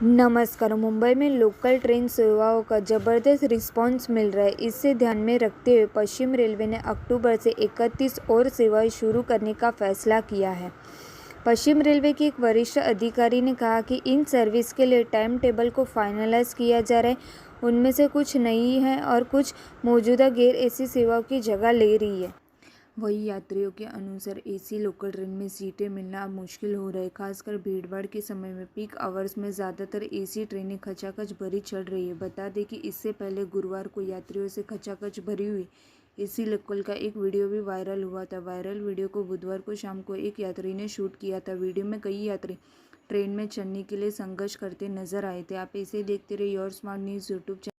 नमस्कार। मुंबई में local train सेवाओं का ज़बरदस्त रिस्पॉन्स मिल रहा है। इसे ध्यान में रखते हुए पश्चिम रेलवे ने अक्टूबर से 31 और सेवाएं शुरू करने का फैसला किया है। पश्चिम रेलवे के एक वरिष्ठ अधिकारी ने कहा कि इन सर्विस के लिए टाइम टेबल को फाइनलाइज किया जा रहा है। उनमें से कुछ नई है और कुछ मौजूदा गैर एसी सेवाओं की जगह ले रही है। वहीं यात्रियों के अनुसार एसी लोकल ट्रेन में सीटें मिलना अब मुश्किल हो रहा है। खासकर भीड़भाड़ के समय में पीक आवर्स में ज़्यादातर एसी ट्रेनें खचाखच भरी चल रही है। बता दें कि इससे पहले गुरुवार को यात्रियों से खचाखच भरी हुई एसी लोकल का एक वीडियो भी वायरल हुआ था। वायरल वीडियो को बुधवार को शाम को एक यात्री ने शूट किया था। वीडियो में कई यात्री ट्रेन में चढ़ने के लिए संघर्ष करते नजर आए थे। आप इसे देखते रहिए और स्मार्ट न्यूज़ यूट्यूब चैनल।